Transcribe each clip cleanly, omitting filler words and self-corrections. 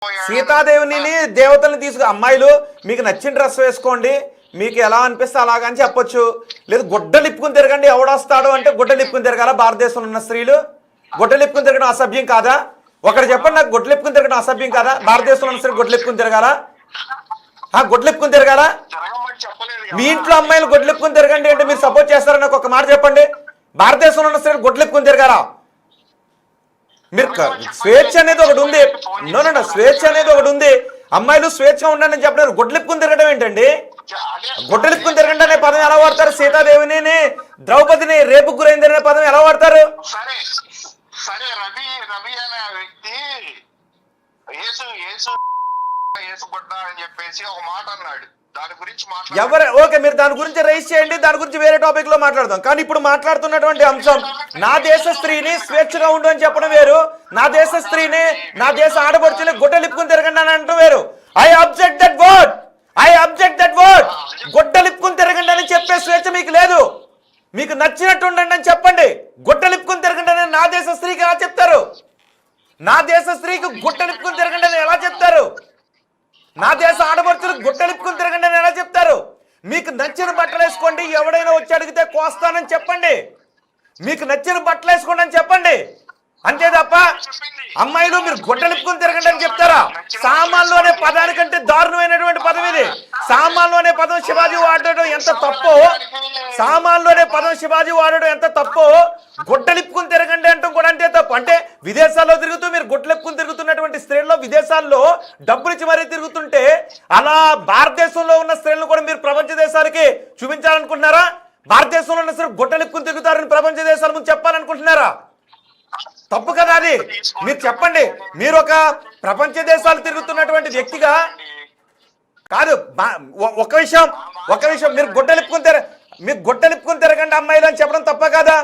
సీతాదేవిని దేవతల్ని తీసుకు అమ్మాయిలు మీకు నచ్చిన డ్రెస్ వేసుకోండి, మీకు ఎలా అనిపిస్తే అలాగని చెప్పొచ్చు. లేదు గుడ్డలు ఇప్పుకుని తిరగండి, ఎవడొస్తాడు అంటే గుడ్డలు ఇప్పుకుని తిరగాల? భారతదేశంలో ఉన్న స్త్రీలు గుడ్డలు ఇప్పుకుని తిరగడం అసభ్యం కాదా? ఒకటి చెప్పండి నాకు, గుడ్డలు ఇప్పుకుని తిరగడం అసభ్యం కాదా? భారతదేశంలో ఉన్న స్త్రీ గుడ్డలు ఇప్పుకుని తిరగాల? గుడ్డలు ఇప్పుకుని తిరగాల? మీ ఇంట్లో అమ్మాయిలు గుడ్డలు ఇప్పుకుని తిరగండి అంటే మీరు సపోర్ట్ చేస్తారని నాకు ఒక మాట చెప్పండి. భారతదేశంలో ఉన్న స్త్రీలు గుడ్డలు ఇప్పుకుని తిరగాల? మీరు స్వేచ్ఛ అనేది ఒకటి ఉంది, నో స్వేచ్ఛ అనేది ఒకటి ఉంది. అమ్మాయిలు స్వేచ్ఛగా ఉండండి చెప్పలేరు, గుడ్డలిప్పుకుని తిరగడం ఏంటండి? గుడ్డలిప్పుకుని తిరగండి అనే పదం ఎలా వాడతారు? సీతాదేవిని ద్రౌపదిని రేపు గురైందనే పదం ఎలా వాడతారు? రవి అనే వ్యక్తి అని చెప్పేసి ఒక మాట అన్నాడు, దాని గురించి ఎవరు ఓకే, మీరు దాని గురించి రైజ్ చేయండి, దాని గురించి వేరే టాపిక్ లో మాట్లాడదాం. కానీ ఇప్పుడు మాట్లాడుతున్నటువంటి అంశం నా దేశ స్త్రీని స్వేచ్ఛగా ఉండు అని చెప్పడం వేరు, నా దేశ స్త్రీని నా దేశ ఆడపడుచుని గుడ్డలిప్పుకుని తిరగండి అని అంటూ వేరు. I object that word, I object that word. గుడ్డలిప్పుకుని తిరగండి అని చెప్పే స్వేచ్ఛ మీకు లేదు. మీకు నచ్చినట్టు ఉండండి అని చెప్పండి. గుడ్డలిప్పుకుని తిరగండి అని నా దేశ స్త్రీకి ఎలా చెప్తారు? నా దేశ స్త్రీకి గుడ్డలిప్పుకుని తిరగండి అని ఎలా చెప్తారు? నా దేశ ఆడపడుచులు గుడ్డలిప్పుకుని తిరగండి అని ఎలా చెప్తారు? మీకు నచ్చిన బట్టలు వేసుకోండి, ఎవడైనా వచ్చి అడిగితే కోస్తానని చెప్పండి. మీకు నచ్చిన బట్టలు వేసుకోండి అని చెప్పండి, అంతే తప్ప అమ్మాయిలు మీరు గుడ్డలిప్పుకుని తిరగండి అని చెప్తారా? సామాన్లు అనే పదానికంటే దారుణమైనటువంటి పదం ఇది. సామాన్లు అనే పదం శివాజీ వాడడం ఎంత తప్పో, సామాన్లు అనే పదం శివాజీ వాడడం ఎంత తప్పో, గుడ్డలిప్పుకుని తిరగండి అంటాం కూడా అంతే తప్పు. అంటే విదేశాల్లో తిరుగుతూ మీరు గుడ్డలిప్పుకుని తిరుగుతున్నటువంటి స్త్రీల్లో విదేశాల్లో డబ్బులు ఇచ్చి మరీ తిరుగుతుంటే అలా భారతదేశంలో ఉన్న స్త్రీలను కూడా మీరు ప్రపంచ దేశాలకి చూపించాలనుకుంటున్నారా? భారతదేశంలో ఉన్న స్త్రీలు గుడ్డలిప్పుకుని తిరుగుతారని ప్రపంచ దేశాల ముందు చెప్పాలనుకుంటున్నారా? తప్పు కదా అది. మీరు చెప్పండి, మీరు ఒక ప్రపంచ దేశాలు తిరుగుతున్నటువంటి వ్యక్తిగా కాదు. ఒక విషయం మీరు గుడ్డలిప్పుకుని తిరగండి అమ్మాయిలు అని చెప్పడం తప్ప కదా?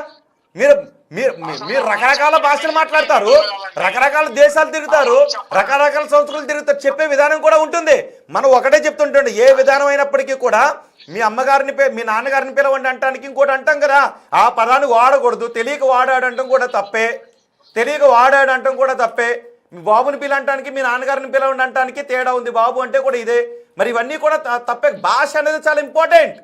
మీరు మీరు రకరకాల భాషలు మాట్లాడతారు, రకరకాల దేశాలు తిరుగుతారు, రకరకాల సంస్కృతులు తిరుగుతారు, చెప్పే విధానం కూడా ఉంటుంది. మనం ఒకటే చెప్తుంటండి, ఏ విధానం అయినప్పటికీ కూడా మీ అమ్మగారిని మీ నాన్నగారిని పిలవండి అంటానికి ఇంకోటి అంటాం కదా, ఆ పదాన్ని వాడకూడదు. తెలియక వాడాడు అంటాం కూడా తప్పే, తెలియక వాడాడు అంటాం కూడా తప్పే. మీ బాబుని పిలంటానికి మీ నాన్నగారిని పిలవండి అంటానికి తేడా ఉంది. బాబు అంటే కూడా ఇదే. మరి ఇవన్నీ కూడా తప్పే. భాష అనేది చాలా ఇంపార్టెంట్.